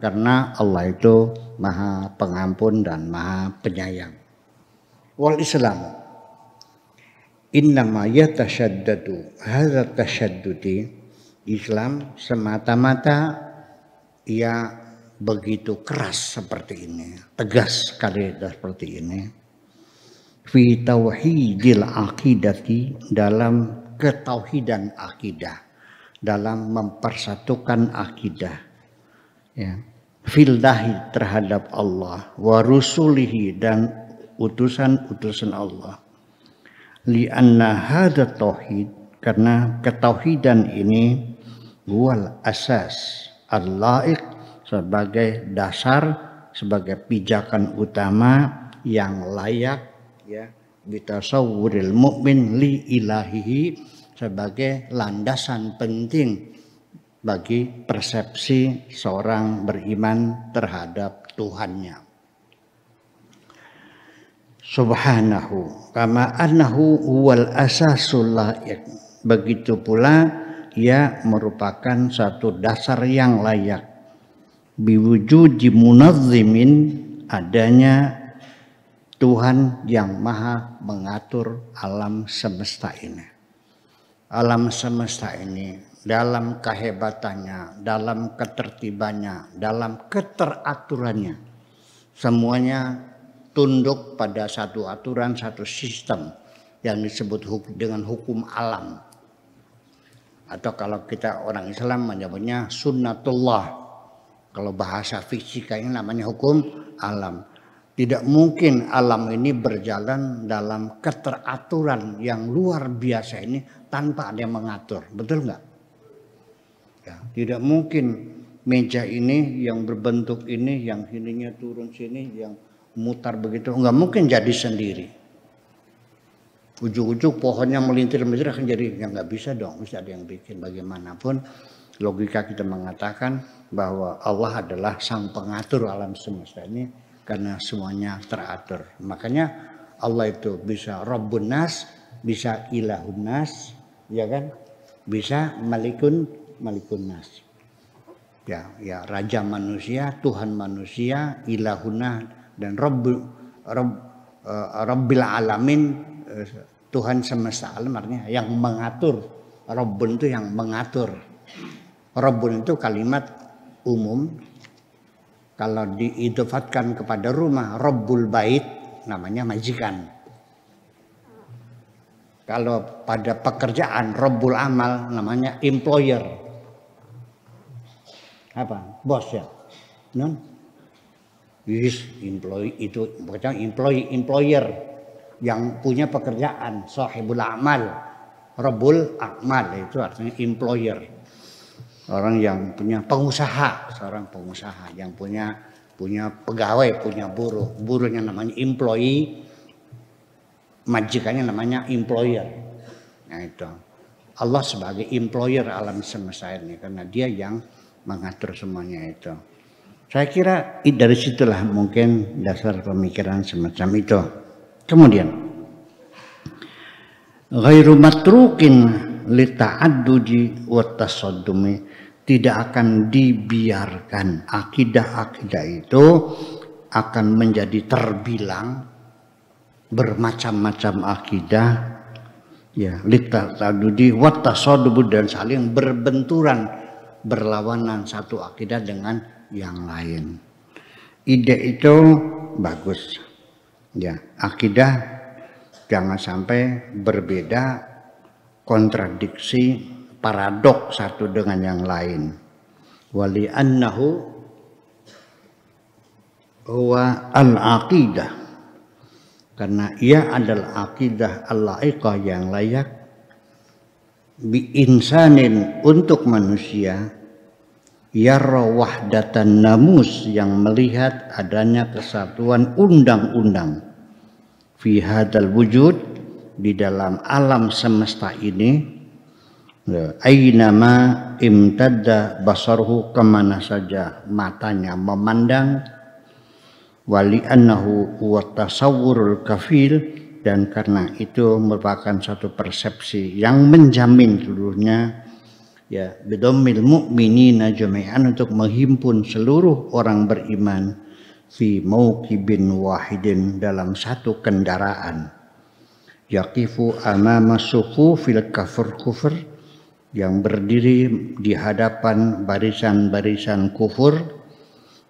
karena Allah itu Maha Pengampun dan Maha Penyayang. Wal Islam innama yatashaddadu hadza tashaddudi, Islam semata-mata ia begitu keras seperti ini, tegas sekali seperti ini. Fi tauhidil aqidati, dalam ketauhidan akidah, dalam mempersatukan akidah, ya. Fillahi, terhadap Allah, wa rusulihi, dan utusan-utusan Allah. Lianna hadza tauhid, karena ketauhidan ini wal asas al-laiq, sebagai dasar, sebagai pijakan utama yang layak, ya, bitasawwuril mu'min li ilahihi, sebagai landasan penting bagi persepsi seorang beriman terhadap Tuhannya. Subhanahu kama annahu huwal asasul laik, begitu pula ia merupakan satu dasar yang layak. Biwujudi munazzimin, adanya Tuhan yang maha mengatur alam semesta ini. Alam semesta ini dalam kehebatannya, dalam ketertibannya, dalam keteraturannya, semuanya tunduk pada satu aturan, satu sistem yang disebut dengan hukum alam, atau kalau kita orang Islam menyebutnya sunnatullah. Kalau bahasa fisikanya namanya hukum alam. Tidak mungkin alam ini berjalan dalam keteraturan yang luar biasa ini tanpa ada yang mengatur, betul nggak? Ya, tidak mungkin meja ini yang berbentuk ini, yang ininya turun sini, yang mutar begitu, nggak mungkin jadi sendiri. Ujuk-ujuk pohonnya melintir-melintir akan jadi, ya nggak bisa dong, mesti ada yang bikin. Bagaimanapun logika kita mengatakan bahwa Allah adalah sang pengatur alam semesta ini karena semuanya teratur. Makanya Allah itu bisa Rabbun Nas, bisa Ilahun Nas, ya kan? Bisa Malikun Nas. Ya, Raja manusia, Tuhan manusia, Ilahuna, dan Rabbil Alamin, Tuhan semesta alam, artinya yang mengatur. Rabbun itu yang mengatur. Rabbun itu kalimat umum. Kalau diidofatkan kepada rumah, Rabbul Bait namanya majikan. Kalau pada pekerjaan, Rabbul Amal namanya employer. Apa? Bos ya? Non? Yes, employee itu bukan employer yang punya pekerjaan, sahibul amal. Rabbul Amal itu artinya employer. Orang yang punya pengusaha, seorang pengusaha yang punya pegawai, punya buruh. Buruhnya namanya employee, majikannya namanya employer. Nah itu. Allah sebagai employer alam semesta ini karena dia yang mengatur semuanya itu. Saya kira dari situlah mungkin dasar pemikiran semacam itu. Kemudian ghairu matrukin li ta'addudi wa tasaddumi, tidak akan dibiarkan akidah-akidah itu akan menjadi terbilang bermacam-macam akidah, ya, li ta'addudi wa tasaddumi, dan saling berbenturan, berlawanan satu akidah dengan yang lain. Ide itu bagus, ya, akidah jangan sampai berbeda, kontradiksi, paradok satu dengan yang lain. Wali annahu huwa al-aqidah, karena ia adalah akidah al-laiqah yang layak, bi insanin, untuk manusia, yarra wahdatan namus, yang melihat adanya kesatuan undang-undang, fi hadal wujud, di dalam alam semesta ini, aynama imtadda basarhu, kemana saja matanya memandang, wali annahu huwa tasawwurul kafil, dan karena itu merupakan satu persepsi yang menjamin seluruhnya, ya bidammil mu'minina jami'an, untuk menghimpun seluruh orang beriman fi mauqibin wahidin, dalam satu kendaraan. Yaqifu amama sufufil kufur, yang berdiri di hadapan barisan-barisan kufur,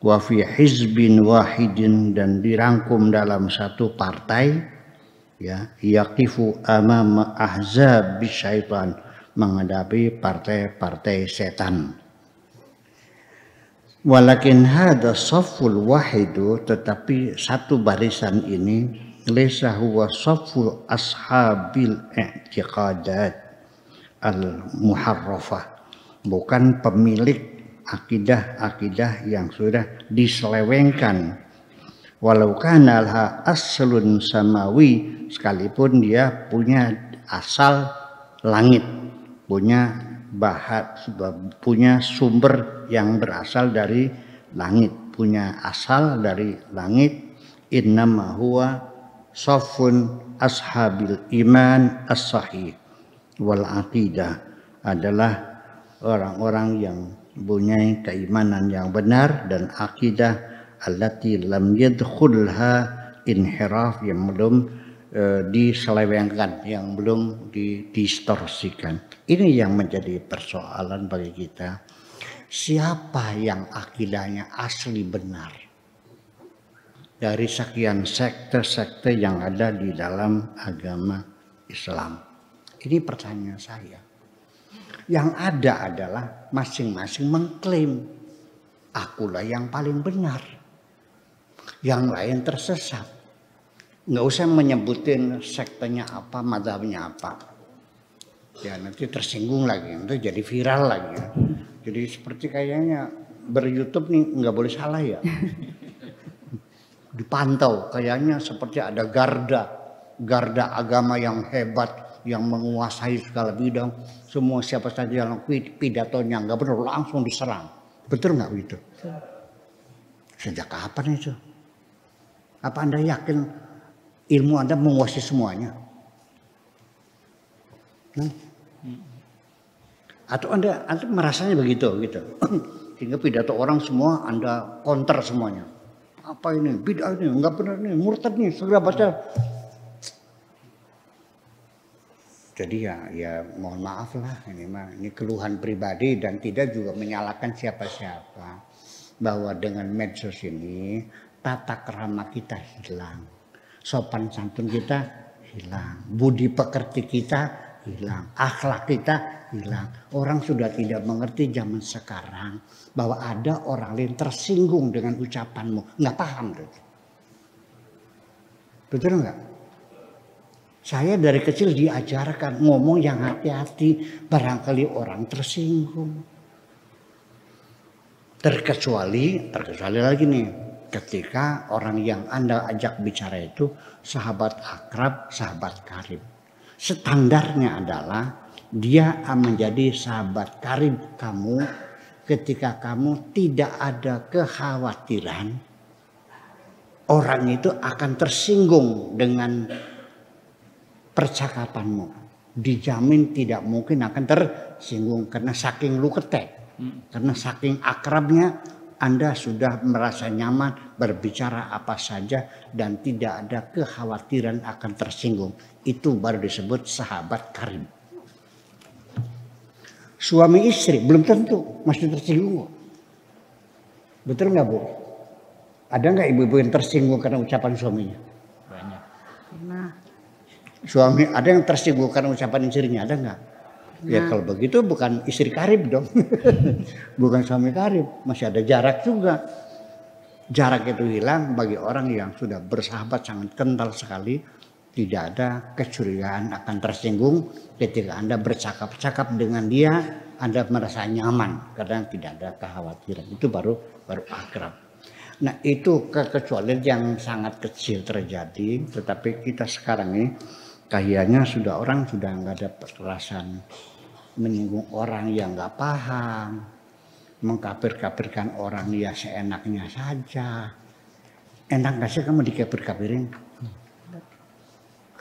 wa fi hizbin wahidin, dan dirangkum dalam satu partai, ya, yaqifu amama ahzabis syaitan, menghadapi partai-partai setan. Walakin hada safful wahidu, tetapi satu barisan ini laysa huwa saffu ashabil i'tiqadat al muharrafah, bukan pemilik akidah-akidah yang sudah diselewengkan. Walau kana laha aslun samawi, sekalipun dia punya asal langit, punya punya sumber yang berasal dari langit, punya asal dari langit. Innama huwa safun ashabil iman as-sahih wal aqidah, adalah orang-orang yang punya keimanan yang benar dan akidah allati lam yadkhulha inhiraf, yang belum diselewengkan, yang belum didistorsikan. Ini yang menjadi persoalan bagi kita. Siapa yang akidahnya asli benar dari sekian sekte-sekte yang ada di dalam agama Islam? Ini pertanyaan saya. Yang ada adalah masing-masing mengklaim akulah yang paling benar, yang lain tersesat. Nggak usah menyebutin sektenya apa, mazhabnya apa, ya nanti tersinggung lagi, nanti jadi viral lagi ya. Jadi seperti kayaknya ber-YouTube nih nggak boleh salah ya, dipantau kayaknya seperti ada garda agama yang hebat yang menguasai segala bidang, semua siapa saja yang pidatonya nggak benar langsung diserang. Betul nggak begitu? Sejak kapan itu? Apa Anda yakin ilmu Anda menguasai semuanya? Atau Anda merasanya begitu gitu? Sehingga pidato orang semua Anda counter semuanya. Apa ini? Bid'ah ini, enggak benar ini, murtad nih, segera baca. Jadi ya mohon maaf lah, ini keluhan pribadi dan tidak juga menyalahkan siapa-siapa, bahwa dengan medsos ini tata krama kita hilang. Sopan santun kita hilang, budi pekerti kita hilang, akhlak kita hilang. Orang sudah tidak mengerti zaman sekarang bahwa ada orang lain tersinggung dengan ucapanmu, nggak paham tuh. Betul nggak? Saya dari kecil diajarkan ngomong yang hati-hati, barangkali orang tersinggung. Terkecuali lagi nih, ketika orang yang Anda ajak bicara itu sahabat akrab, sahabat karib. Standarnya adalah dia menjadi sahabat karib kamu ketika kamu tidak ada kekhawatiran orang itu akan tersinggung dengan percakapanmu. Dijamin tidak mungkin akan tersinggung karena saking lu ketek, karena saking akrabnya Anda sudah merasa nyaman berbicara apa saja dan tidak ada kekhawatiran akan tersinggung. Itu baru disebut sahabat karib. Suami istri belum tentu masih tersinggung. Betul nggak Bu? Ada nggak ibu-ibu yang tersinggung karena ucapan suaminya? Banyak. Nah, suami ada yang tersinggung karena ucapan istrinya, ada nggak? Ya kalau begitu bukan istri karib dong. Bukan suami karib, masih ada jarak juga. Jarak itu hilang bagi orang yang sudah bersahabat sangat kental sekali. Tidak ada kecurigaan akan tersinggung ketika Anda bercakap-cakap dengan dia, Anda merasa nyaman karena tidak ada kekhawatiran. Itu baru akrab. Nah itu kekecualian yang sangat kecil terjadi, tetapi kita sekarang ini kayaknya orang sudah nggak ada perasaan menyinggung orang yang nggak paham, mengkafir-kafirkan orang ya seenaknya saja. Enak nggak sih kamu dikafir-kafirin?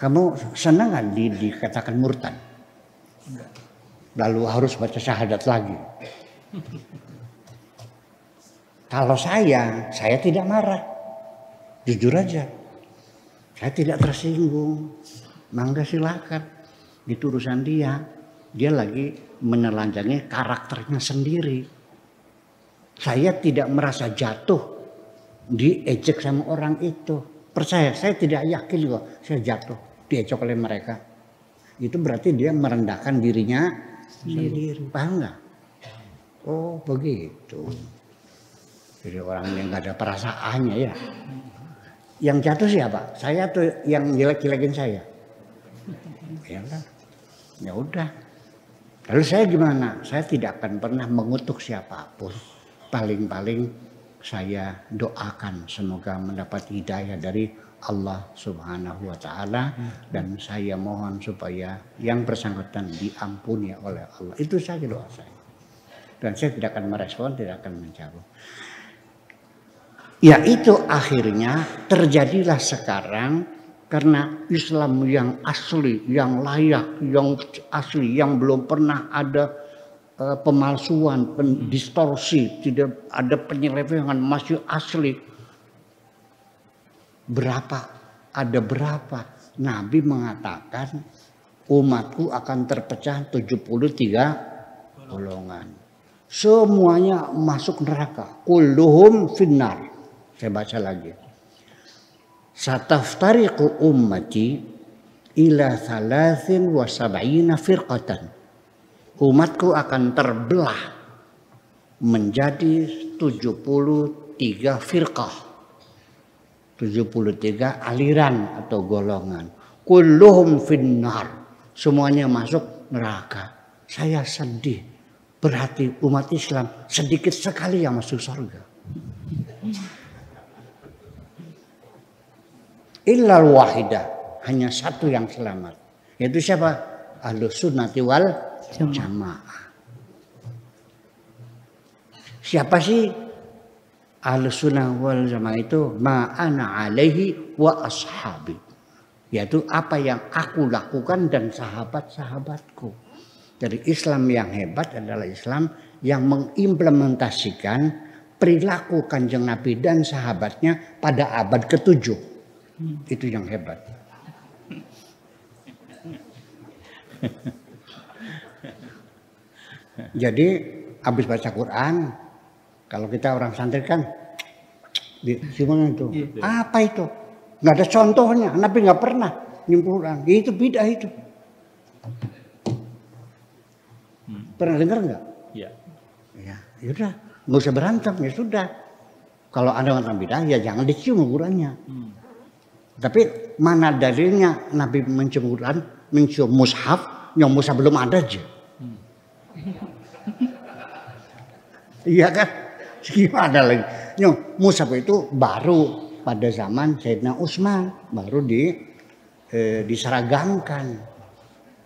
Kamu senang nggak dikatakan murtad? lalu harus baca syahadat lagi. Kalau saya tidak marah. Jujur aja. Saya tidak tersinggung. Mangga silakan. Itu urusan dia. Dia lagi menelanjangi karakternya sendiri. Saya tidak merasa jatuh diejek sama orang itu. Percaya, saya tidak yakin kok saya jatuh diejek oleh mereka. Itu berarti dia merendahkan dirinya sendiri. Paham nggak? Oh begitu. Jadi orang yang nggak ada perasaannya ya. Yang jatuh siapa? Saya tuh yang jelek-jelekin saya. Ya udah. Lalu saya gimana? Saya tidak akan pernah mengutuk siapapun. Paling-paling saya doakan semoga mendapat hidayah dari Allah Subhanahu wa taala dan saya mohon supaya yang bersangkutan diampuni oleh Allah. Itu saja doa saya. Dan saya tidak akan merespon, tidak akan menjawab. Ya itu akhirnya terjadilah sekarang karena Islam yang asli, yang layak, yang asli, yang belum pernah ada pemalsuan, distorsi, tidak ada penyelewengan, masih asli. Ada berapa? Nabi mengatakan umatku akan terpecah 73 golongan. Semuanya masuk neraka. Kulluhum finnar. Saya baca lagi. Sataftariqu ummati ila 73 firqatan. Umatku akan terbelah menjadi 73 firqah. 73 aliran atau golongan. Kulluhum finnar. Semuanya masuk neraka. Saya sedih. Berarti umat Islam sedikit sekali yang masuk surga. Illal wahidah, hanya satu yang selamat. Yaitu siapa? Ahlus sunnati wal jamaah. Siapa sih Ahlus sunnah wal jamaah itu? Ma'ana alaihi wa ashabi. Yaitu apa yang aku lakukan dan sahabat-sahabatku. Jadi Islam yang hebat adalah Islam yang mengimplementasikan perilaku Kanjeng Nabi dan sahabatnya pada abad ke-7. Itu yang hebat. Jadi habis baca Quran, kalau kita orang santri kan, gimana itu? Apa itu? Nggak ada contohnya. Nabi nggak pernah nyimpulkan. Itu bidah itu. Pernah dengar nggak? Iya. Ya, yaudah, nggak usah berantem ya sudah. Kalau ada orang bidah ya jangan dicium ukurannya. Tapi mana dalilnya Nabi mencium Quran, mencium mushaf, yang mushaf belum ada aja. Iya kan? Gimana lagi? Yang mushaf itu baru pada zaman Sayyidina Utsman, baru diseragamkan.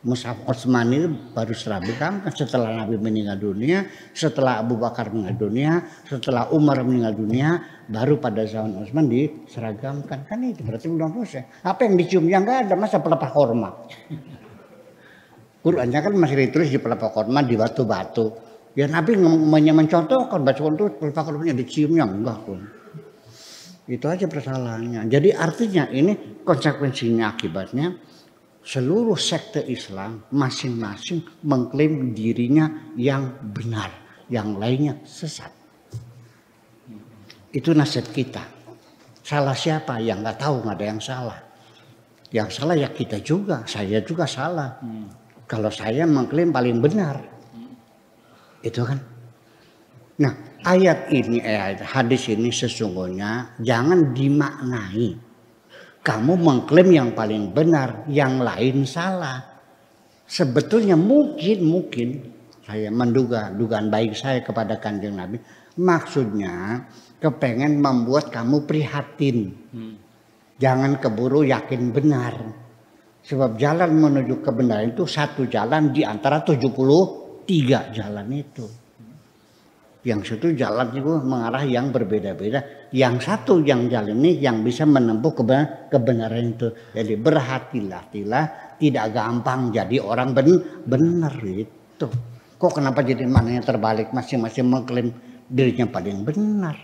Mushaf Utsman itu baru seragam setelah Nabi meninggal dunia, setelah Abu Bakar meninggal dunia, setelah Umar meninggal dunia, baru pada zaman Utsman diseragamkan. Kan itu berarti belum selesai. Apa yang dicium? Yang enggak ada, masa pelepah korma. Qurannya kan masih ditulis di pelepah korma di batu-batu. Ya Nabi mencontohkan baca itu pelepah kormanya dicium yang enggak pun. Itu aja persalahannya. Jadi artinya ini konsekuensinya akibatnya seluruh sekte Islam masing-masing mengklaim dirinya yang benar, yang lainnya sesat. Itu nasihat kita. Salah siapa? Yang nggak tahu, nggak ada yang salah. Yang salah ya kita juga, saya juga salah. Kalau saya mengklaim paling benar, itu kan. Nah ayat ini, hadis ini sesungguhnya jangan dimaknai kamu mengklaim yang paling benar, yang lain salah. Sebetulnya mungkin saya menduga, dugaan baik saya kepada Kanjeng Nabi, maksudnya kepengen membuat kamu prihatin. Jangan keburu yakin benar. Sebab jalan menuju kebenaran itu satu jalan di antara 73 jalan itu. Yang satu jalan itu mengarah yang berbeda-beda. Yang satu yang jalan ini yang bisa menempuh kebenaran itu. Jadi berhati-hatilah, tidak gampang jadi orang benar itu. Tuh, kok kenapa jadi maknanya terbalik, masing-masing mengklaim dirinya paling benar.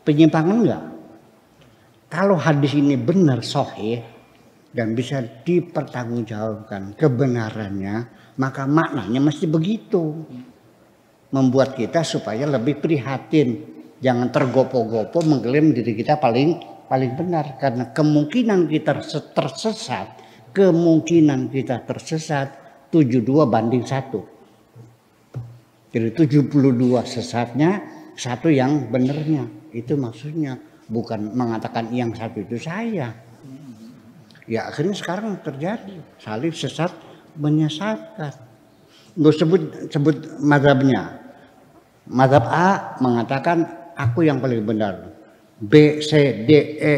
Penyimpangan enggak? Kalau hadis ini benar sahih dan bisa dipertanggungjawabkan kebenarannya, maka maknanya mesti begitu. Membuat kita supaya lebih prihatin, jangan tergopoh-gopoh mengklaim diri kita paling benar, karena kemungkinan kita tersesat 72/1. Jadi 72 sesatnya, 1 yang benernya. Itu maksudnya, bukan mengatakan yang 1 itu saya. Ya akhirnya sekarang terjadi saling sesat menyesatkan. Nggak sebut mazhabnya. Mazhab A mengatakan aku yang paling benar. B, C, D, E,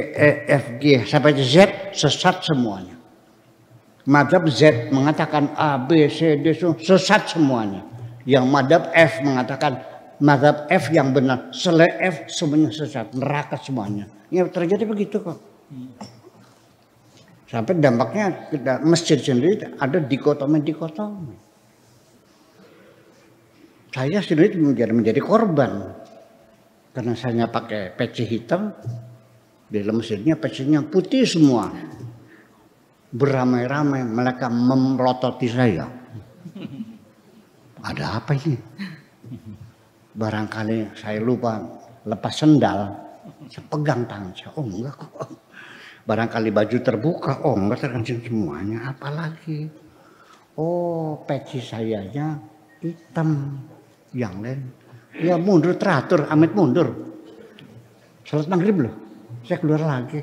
F, G sampai Z sesat semuanya. Mazhab Z mengatakan A, B, C, D sesat semuanya. Yang mazhab F mengatakan mazhab F yang benar, selain F semuanya sesat, neraka semuanya. Ya terjadi begitu kok. Sampai dampaknya masjid sendiri ada dikotomi. Saya sendiri menjadi korban karena saya pakai peci hitam, di dalam masjidnya pecinya putih semua. Beramai-ramai mereka memelototi saya. Ada apa ini? Barangkali saya lupa lepas sendal, saya pegang tangan saya. Oh enggak kok. Barangkali baju terbuka, oh enggak terkencing semuanya. Apalagi? Oh peci sayanya hitam. Yang lain, ya mundur teratur, amit mundur. Salat maghrib loh, saya keluar lagi.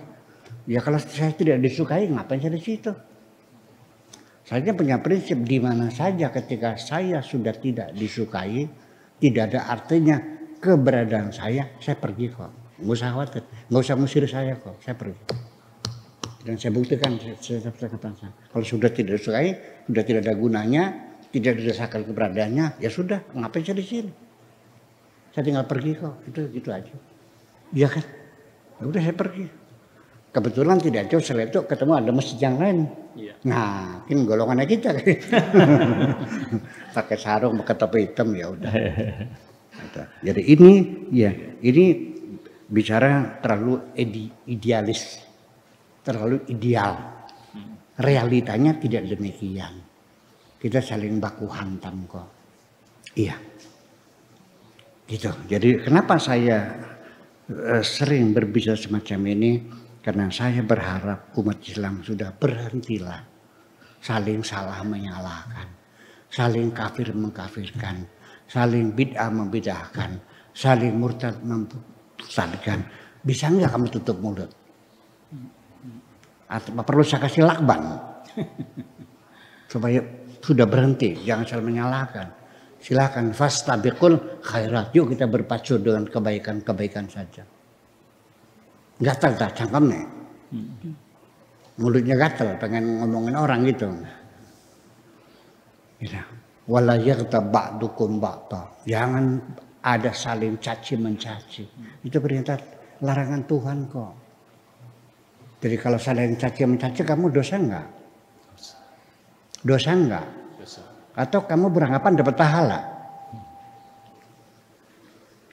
Ya kalau saya tidak disukai, ngapain saya di situ? Saya punya prinsip di mana saja ketika saya sudah tidak disukai, tidak ada artinya keberadaan saya pergi kok. Nggak usah khawatir, nggak usah musir saya kok, saya pergi. Dan saya buktikan, kalau sudah tidak disukai, sudah tidak ada gunanya, tidak dirasakan keberadaannya, ya sudah, ngapain saya di sini? Saya tinggal pergi kok, itu aja. Iya kan? Ya udah saya pergi. Kebetulan tidak jauh setelah itu ketemu ada masjid yang lain. Iya. Nah, ini golongannya kita. Pakai sarung, pakai topi hitam, ya udah. Jadi ini bicara terlalu idealis, terlalu ideal. Realitanya tidak demikian. Kita saling baku hantam kok. Iya. Gitu. Jadi kenapa saya sering berbicara semacam ini? Karena saya berharap umat Islam sudah berhentilah saling salah menyalahkan, saling kafir mengkafirkan, saling bid'ah membid'ahkan, saling murtad memurtadkan. Bisa enggak kamu tutup mulut? Atau perlu saya kasih lakban? Supaya sudah berhenti, jangan saling menyalahkan. Silakan fastabiqul khairat. Yuk kita berpacu dengan kebaikan-kebaikan saja. Gatal tak cangkemnya. Mulutnya gatal, pengen ngomongin orang gitu. Wala yaghtab ba'dukum ba'da. Jangan ada saling caci mencaci. Itu perintah larangan Tuhan kok. Jadi kalau saling caci mencaci kamu dosa enggak? Dosa enggak? Dosa. Atau kamu beranggapan dapat pahala?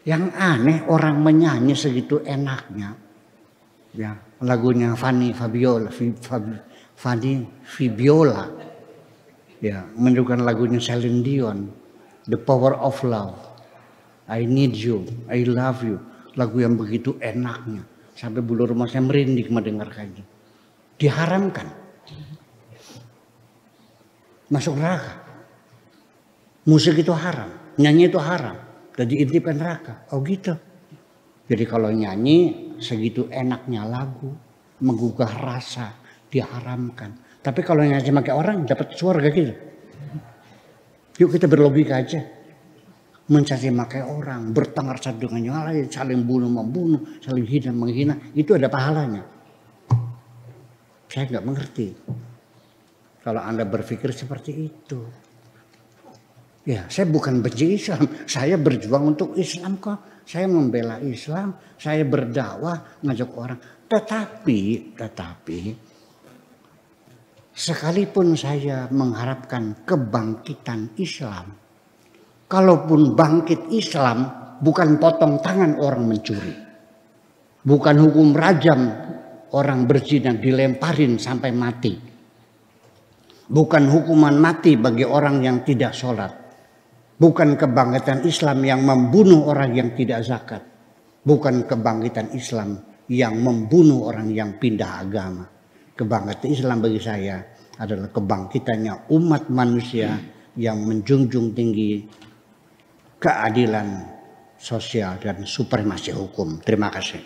Yang aneh orang menyanyi segitu enaknya. Ya, lagunya Fanny Fabiola. Ya, menunjukkan lagunya Celine Dion, The Power of Love. I need you, I love you. Lagu yang begitu enaknya. Sampai bulu rumah saya merinding mendengarkannya. Diharamkan. Masuk neraka. Musik itu haram, nyanyi itu haram. Jadi intip neraka. Oh gitu. Jadi kalau nyanyi segitu enaknya lagu, menggugah rasa, diharamkan. Tapi kalau nyanyi pakai orang dapat surga gitu. Yuk kita berlogika aja. Mencaci makai orang, bertengkar satu dengan yang lain, saling bunuh membunuh, saling hina menghina, itu ada pahalanya. Saya nggak mengerti. Kalau Anda berpikir seperti itu. Ya, saya bukan benci Islam, saya berjuang untuk Islam kok. Saya membela Islam, saya berdakwah, ngajak orang. Tetapi Sekalipun saya mengharapkan kebangkitan Islam, kalaupun bangkit Islam bukan potong tangan orang mencuri, bukan hukum rajam orang berzina dilemparin sampai mati, bukan hukuman mati bagi orang yang tidak sholat, bukan kebangkitan Islam yang membunuh orang yang tidak zakat, bukan kebangkitan Islam yang membunuh orang yang pindah agama. Kebangkitan Islam bagi saya adalah kebangkitannya umat manusia yang menjunjung tinggi keadilan sosial dan supremasi hukum. Terima kasih.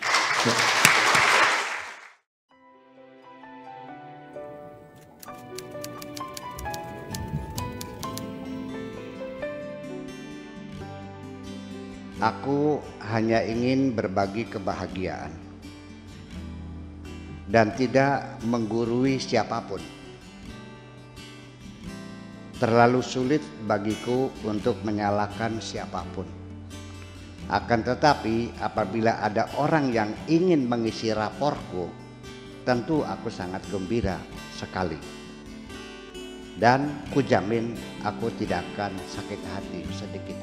Aku hanya ingin berbagi kebahagiaan dan tidak menggurui siapapun. Terlalu sulit bagiku untuk menyalahkan siapapun. Akan tetapi apabila ada orang yang ingin mengisi raportku, tentu aku sangat gembira sekali. Dan kujamin aku tidak akan sakit hati sedikit.